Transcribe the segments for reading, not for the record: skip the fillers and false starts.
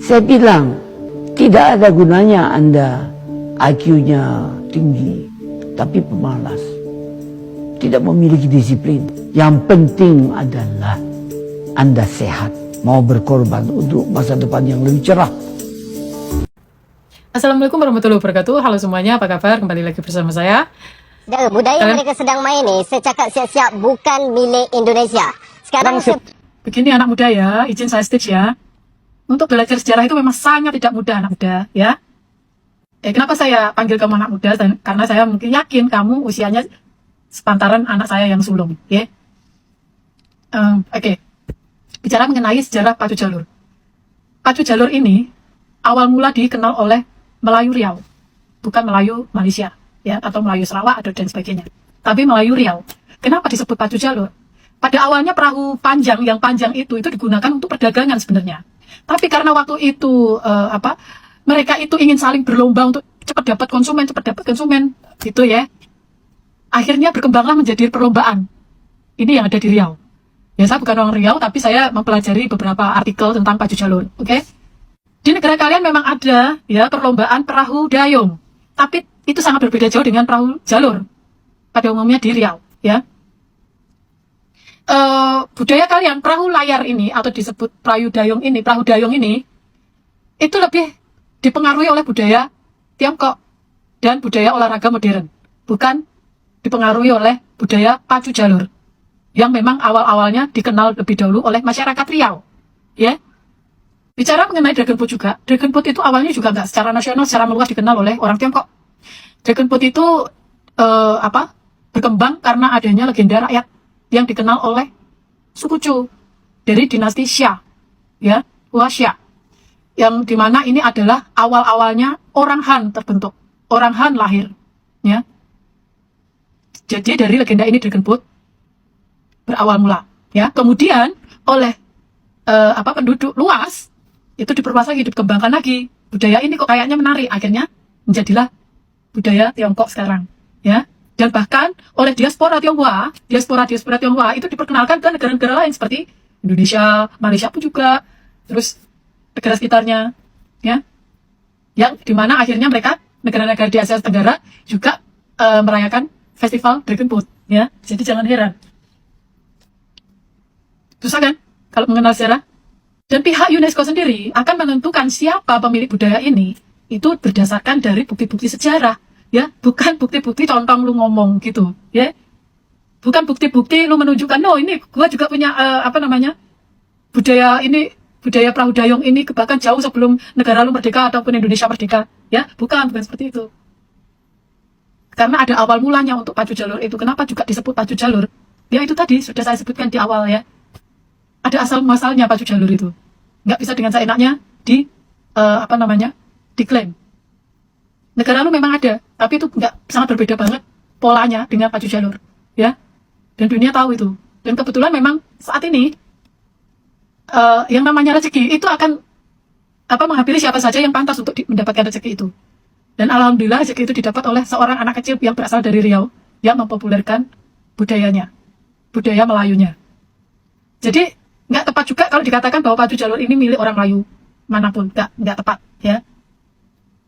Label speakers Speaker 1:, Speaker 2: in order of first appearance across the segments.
Speaker 1: Saya bilang, tidak ada gunanya Anda IQ-nya tinggi, tapi pemalas, tidak memiliki disiplin. Yang penting adalah Anda sehat, mau berkorban untuk masa depan yang lebih cerah.
Speaker 2: Assalamualaikum warahmatullahi wabarakatuh. Halo semuanya, apa kabar? Kembali lagi bersama saya.
Speaker 3: Budaya mereka sedang main ni, saya cakap siap-siap bukan milik Indonesia. Sekarang
Speaker 2: Begini anak muda ya, izin saya stage ya. Untuk belajar sejarah itu memang sangat tidak mudah anak muda ya. Kenapa saya panggil kamu anak muda? Karena saya mungkin yakin kamu usianya sepantaran anak saya yang sulung. Ya. Oke. Bicara mengenai sejarah Pacu Jalur. Pacu Jalur ini awal mula dikenal oleh Melayu Riau, bukan Melayu Malaysia, ya, atau Melayu Sarawak atau dan sebagainya. Tapi Melayu Riau. Kenapa disebut Pacu Jalur? Pada awalnya perahu panjang yang panjang itu digunakan untuk perdagangan sebenarnya. Tapi karena waktu itu mereka itu ingin saling berlomba untuk cepat dapat konsumen, gitu ya. Akhirnya berkembanglah menjadi perlombaan. Ini yang ada di Riau. Ya, saya bukan orang Riau, tapi saya mempelajari beberapa artikel tentang Pacu Jalur, oke? Di negara kalian memang ada ya perlombaan perahu dayung, tapi itu sangat berbeda jauh dengan perahu jalur pada umumnya di Riau, ya. Budaya kalian perahu layar ini atau disebut perahu dayung ini itu lebih dipengaruhi oleh budaya Tiongkok dan budaya olahraga modern, bukan dipengaruhi oleh budaya Pacu Jalur yang memang awal-awalnya dikenal lebih dahulu oleh masyarakat Riau, ya. Bicara mengenai Dragon Boat juga, Dragon Boat itu awalnya juga nggak secara nasional, secara meluas dikenal oleh orang Tiongkok. Dragon Boat itu berkembang karena adanya legenda rakyat yang dikenal oleh suku Chu dari dinasti Xia, ya, Xia, yang dimana ini adalah awal-awalnya orang Han terbentuk, orang Han lahir, ya. Jadi dari legenda ini Dragon Boat berawal mula, ya. Kemudian oleh penduduk luas itu diperluas lagi, dikembangkan lagi. Budaya ini kok kayaknya menarik, akhirnya menjadilah budaya Tiongkok sekarang, ya. Dan bahkan oleh diaspora Tionghoa itu diperkenalkan ke negara-negara lain seperti Indonesia, Malaysia pun juga, terus negara sekitarnya, ya. Yang dimana akhirnya mereka negara-negara di Asia Tenggara juga merayakan festival Dragon Boat, ya. Jadi jangan heran. Susah kan kalau mengenal sejarah? Dan pihak UNESCO sendiri akan menentukan siapa pemilik budaya ini itu berdasarkan dari bukti-bukti sejarah, ya, bukan bukti-bukti contong lu ngomong gitu, ya, bukan bukti-bukti lu menunjukkan, no ini gua juga punya budaya perahu dayung ini bahkan jauh sebelum negara lu merdeka ataupun Indonesia merdeka, ya, bukan seperti itu. Karena ada awal mulanya untuk Pacu Jalur itu. Kenapa juga disebut Pacu Jalur? Ya itu tadi sudah saya sebutkan di awal, ya. Ada asal muasalnya Pacu Jalur itu. Nggak bisa dengan seenaknya diklaim. Negara lu memang ada, tapi itu sangat berbeda banget polanya dengan Pacu Jalur, ya. Dan dunia tahu itu. Dan kebetulan memang saat ini yang namanya rezeki itu akan menghampiri siapa saja yang pantas untuk mendapatkan rezeki itu. Dan alhamdulillah rezeki itu didapat oleh seorang anak kecil yang berasal dari Riau yang mempopulerkan budayanya, budaya Melayunya. Jadi nggak tepat juga kalau dikatakan bahwa Pacu Jalur ini milik orang Melayu manapun, nggak tepat, ya.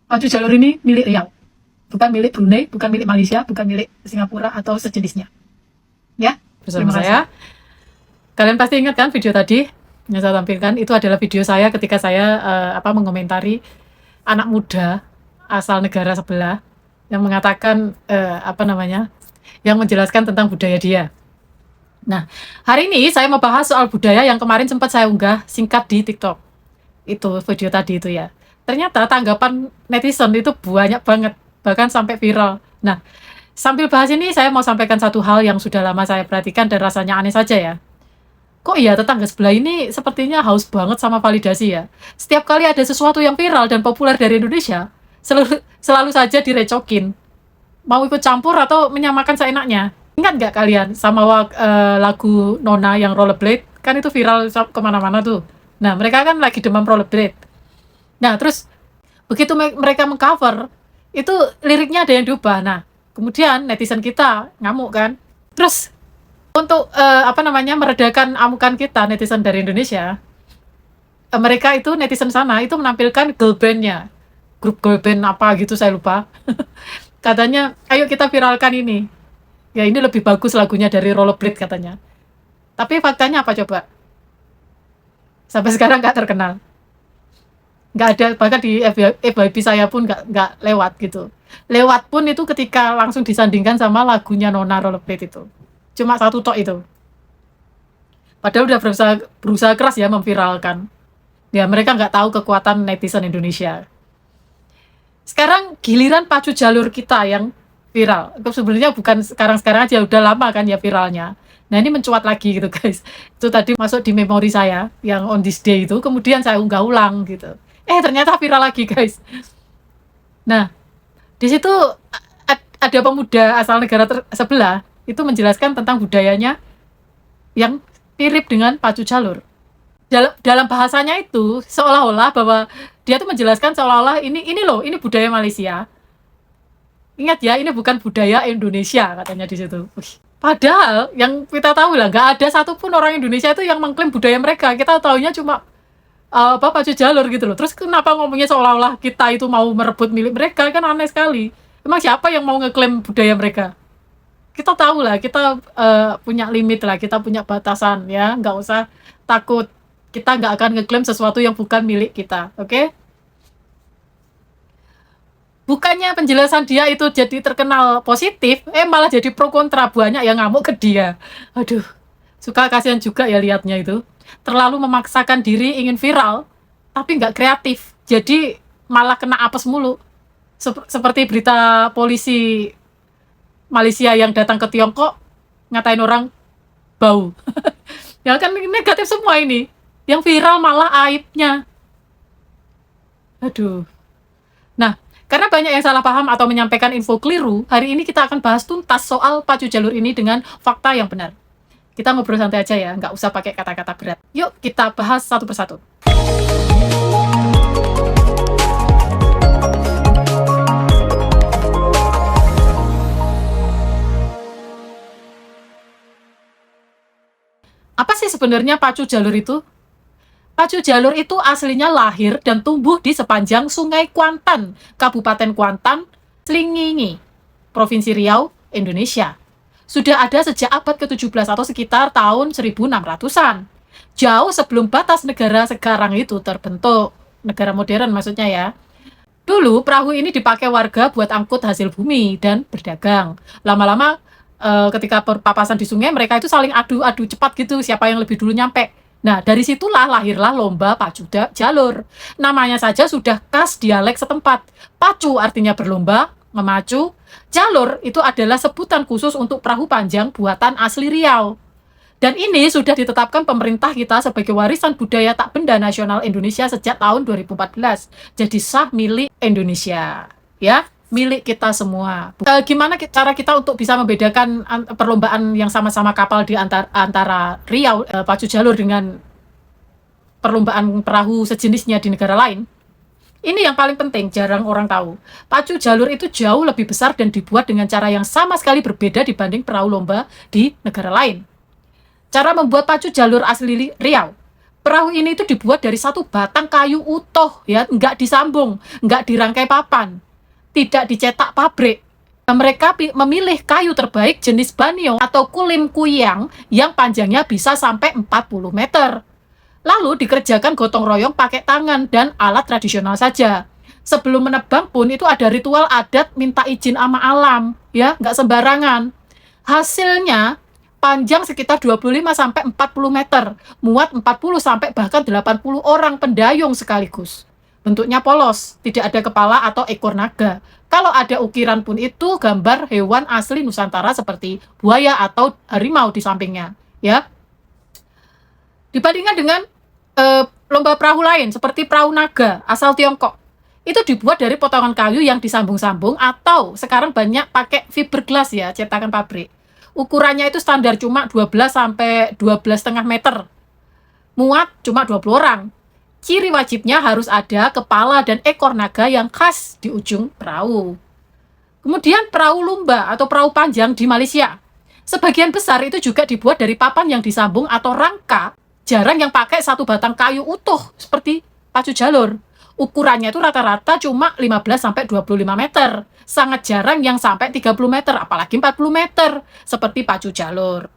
Speaker 2: Pacu Jalur ini milik Riau, bukan milik Brunei, bukan milik Malaysia, bukan milik Singapura atau sejenisnya, ya. Bersama saya, kalian pasti ingat kan video tadi yang saya tampilkan itu adalah video saya ketika saya mengomentari anak muda asal negara sebelah yang mengatakan yang menjelaskan tentang budaya dia. Nah, hari ini saya mau bahas soal budaya yang kemarin sempat saya unggah singkat di TikTok. Itu video tadi itu, ya. Ternyata tanggapan netizen itu banyak banget, bahkan sampai viral. Nah, sambil bahas ini saya mau sampaikan satu hal yang sudah lama saya perhatikan dan rasanya aneh saja, ya. Kok iya tetangga sebelah ini sepertinya haus banget sama validasi, ya. Setiap kali ada sesuatu yang viral dan populer dari Indonesia, selalu saja direcokin. Mau ikut campur atau menyamakan seenaknya. Ingat nggak kalian sama lagu Nona yang Rollerblade? Kan itu viral kemana-mana tuh. Nah, mereka kan lagi demam rollerblade. Nah, terus begitu mereka mengcover, itu liriknya ada yang diubah. Nah, kemudian netizen kita ngamuk kan. Terus untuk meredakan amukan kita netizen dari Indonesia, mereka itu netizen sana itu menampilkan girl band-nya, grup girl band apa gitu saya lupa. Katanya, ayo kita viralkan ini. Ya ini lebih bagus lagunya dari Rollerblade katanya. Tapi faktanya apa coba? Sampai sekarang nggak terkenal. Nggak ada, bahkan di FYP saya pun nggak lewat gitu. Lewat pun itu ketika langsung disandingkan sama lagunya Nona Rollerblade itu. Cuma satu tok itu. Padahal udah berusaha keras ya memviralkan. Ya mereka nggak tahu kekuatan netizen Indonesia. Sekarang giliran pacu jalur kita yang viral. Sebenarnya bukan sekarang-sekarang aja, udah lama kan ya viralnya. Nah ini mencuat lagi gitu guys. Itu tadi masuk di memori saya yang on this day itu. Kemudian saya unggah ulang gitu. Ternyata viral lagi guys. Nah di situ ada pemuda asal negara sebelah itu menjelaskan tentang budayanya yang mirip dengan pacu jalur. Dalam bahasanya itu seolah-olah bahwa dia tuh menjelaskan seolah-olah ini loh, ini budaya Malaysia. Ingat ya, ini bukan budaya Indonesia katanya di situ. Padahal yang kita tahu lah, nggak ada satupun orang Indonesia itu yang mengklaim budaya mereka. Kita taunya cuma pacu jalur gitu loh. Terus kenapa ngomongnya seolah-olah kita itu mau merebut milik mereka, kan aneh sekali. Emang siapa yang mau ngeklaim budaya mereka? Kita tahu lah, kita punya limit lah, kita punya batasan ya, nggak usah takut. Kita nggak akan ngeklaim sesuatu yang bukan milik kita, oke? Bukannya penjelasan dia itu jadi terkenal positif, malah jadi pro kontra, banyak yang ngamuk ke dia. Aduh, suka kasihan juga ya liatnya itu. Terlalu memaksakan diri ingin viral, tapi nggak kreatif. Jadi malah kena apes mulu. Seperti berita polisi Malaysia yang datang ke Tiongkok, ngatain orang bau. Ya kan negatif semua ini. Yang viral malah aibnya. Aduh. Nah, karena banyak yang salah paham atau menyampaikan info keliru, hari ini kita akan bahas tuntas soal pacu jalur ini dengan fakta yang benar. Kita ngobrol santai aja ya, nggak usah pakai kata-kata berat. Yuk kita bahas satu persatu. Apa sih sebenarnya pacu jalur itu? Pacu jalur itu aslinya lahir dan tumbuh di sepanjang Sungai Kuantan, Kabupaten Kuantan, Slingingi, Provinsi Riau, Indonesia. Sudah ada sejak abad ke-17 atau sekitar tahun 1600-an. Jauh sebelum batas negara sekarang itu terbentuk. Negara modern maksudnya ya. Dulu perahu ini dipakai warga buat angkut hasil bumi dan berdagang. Lama-lama ketika berpapasan di sungai, mereka itu saling adu cepat gitu, siapa yang lebih dulu nyampe. Nah, dari situlah lahirlah lomba pacu jalur. Namanya saja sudah khas dialek setempat. Pacu artinya berlomba, memacu. Jalur itu adalah sebutan khusus untuk perahu panjang buatan asli Riau. Dan ini sudah ditetapkan pemerintah kita sebagai warisan budaya tak benda nasional Indonesia sejak tahun 2014. Jadi sah milik Indonesia. Ya, milik kita semua. Gimana cara kita untuk bisa membedakan perlombaan yang sama-sama kapal di antara Riau pacu jalur dengan perlombaan perahu sejenisnya di negara lain? Ini yang paling penting, jarang orang tahu. Pacu jalur itu jauh lebih besar dan dibuat dengan cara yang sama sekali berbeda dibanding perahu lomba di negara lain. Cara membuat pacu jalur asli Riau. Perahu ini itu dibuat dari satu batang kayu utuh, ya, nggak disambung, nggak dirangkai papan. Tidak dicetak pabrik. Mereka memilih kayu terbaik jenis banyo atau kulim kuyang yang panjangnya bisa sampai 40 meter. Lalu dikerjakan gotong royong pakai tangan dan alat tradisional saja. Sebelum menebang pun itu ada ritual adat minta izin sama alam, ya, nggak sembarangan. Hasilnya panjang sekitar 25 sampai 40 meter, muat 40 sampai bahkan 80 orang pendayung sekaligus. Bentuknya polos, tidak ada kepala atau ekor naga. Kalau ada ukiran pun itu gambar hewan asli Nusantara seperti buaya atau harimau di sampingnya, ya. Dibandingkan dengan lomba perahu lain seperti perahu naga asal Tiongkok, itu dibuat dari potongan kayu yang disambung-sambung atau sekarang banyak pakai fiberglass ya, cetakan pabrik. Ukurannya itu standar cuma 12 sampai 12,5 meter. Muat cuma 20 orang. Ciri wajibnya harus ada kepala dan ekor naga yang khas di ujung perahu. Kemudian perahu lumba atau perahu panjang di Malaysia. Sebagian besar itu juga dibuat dari papan yang disambung atau rangka Jarang yang pakai satu batang kayu utuh seperti pacu jalur. Ukurannya itu rata-rata cuma 15-25 meter. Sangat jarang yang sampai 30 meter, apalagi 40 meter, seperti pacu jalur.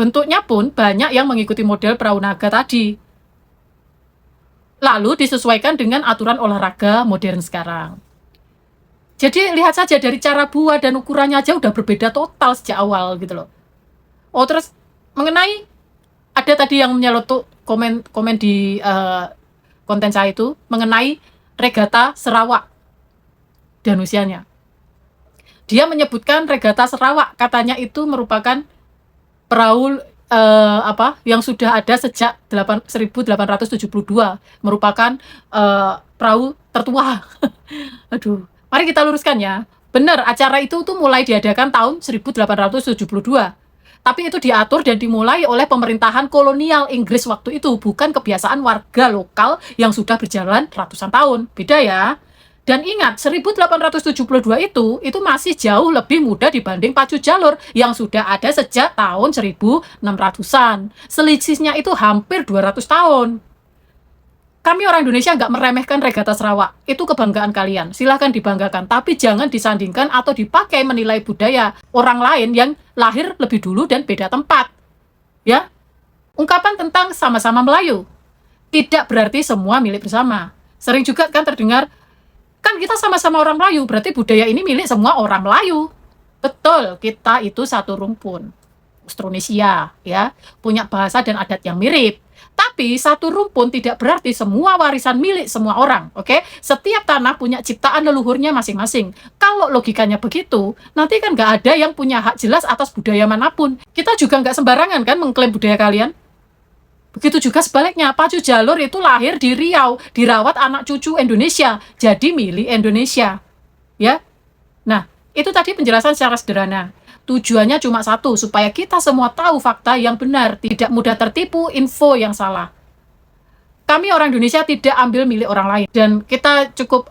Speaker 2: Bentuknya pun banyak yang mengikuti model perahu naga tadi. Lalu disesuaikan dengan aturan olahraga modern sekarang. Jadi lihat saja dari cara buat dan ukurannya aja udah berbeda total sejak awal gitu loh. Oh terus mengenai ada tadi yang menyelotok komen di konten saya itu mengenai regata Sarawak dan usianya. Dia menyebutkan regata Sarawak, katanya itu merupakan perahu yang sudah ada sejak 1872, merupakan perahu tertua. Aduh, mari kita luruskan ya. Benar, acara itu tuh mulai diadakan tahun 1872. Tapi itu diatur dan dimulai oleh pemerintahan kolonial Inggris waktu itu, bukan kebiasaan warga lokal yang sudah berjalan ratusan tahun. Beda ya. Dan ingat, 1872 itu masih jauh lebih muda dibanding pacu jalur yang sudah ada sejak tahun 1600-an. Selisihnya itu hampir 200 tahun. Kami orang Indonesia nggak meremehkan regata Sarawak. Itu kebanggaan kalian. Silahkan dibanggakan. Tapi jangan disandingkan atau dipakai menilai budaya orang lain yang lahir lebih dulu dan beda tempat. Ya, ungkapan tentang sama-sama Melayu tidak berarti semua milik bersama. Sering juga kan terdengar, kan kita sama-sama orang Melayu, berarti budaya ini milik semua orang Melayu. Betul, kita itu satu rumpun. Austronesia, ya, punya bahasa dan adat yang mirip. Tapi satu rumpun tidak berarti semua warisan milik semua orang, oke? Setiap tanah punya ciptaan leluhurnya masing-masing. Kalau logikanya begitu, nanti kan nggak ada yang punya hak jelas atas budaya manapun. Kita juga nggak sembarangan kan mengklaim budaya kalian. Begitu juga sebaliknya, pacu jalur itu lahir di Riau, dirawat anak cucu Indonesia, jadi milik Indonesia. Ya, nah itu tadi penjelasan secara sederhana. Tujuannya cuma satu, supaya kita semua tahu fakta yang benar, tidak mudah tertipu info yang salah. Kami orang Indonesia tidak ambil milik orang lain, dan kita cukup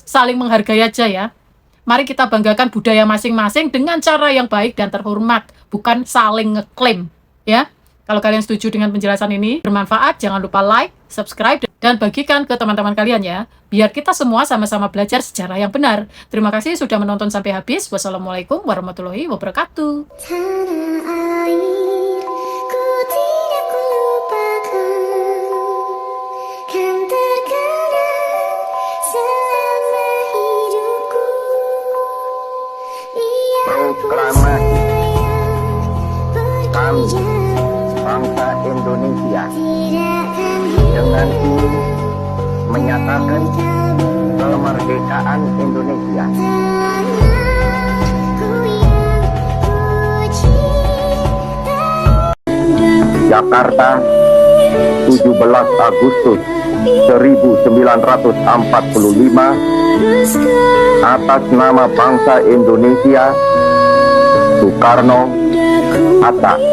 Speaker 2: saling menghargai aja ya. Mari kita banggakan budaya masing-masing dengan cara yang baik dan terhormat, bukan saling ngeklaim, ya. Kalau kalian setuju dengan penjelasan ini, bermanfaat, jangan lupa like, subscribe, dan bagikan ke teman-teman kalian ya. Biar kita semua sama-sama belajar sejarah yang benar. Terima kasih sudah menonton sampai habis. Wassalamualaikum warahmatullahi wabarakatuh.
Speaker 4: Tanah air, ku tidak lupakan, kan terkenang selama hidupku.
Speaker 5: Proklamasi kami bangsa Indonesia dengan ini menyatakan kemerdekaan Indonesia. Jakarta, 17 Agustus 1945, atas nama bangsa Indonesia, Soekarno, Hatta.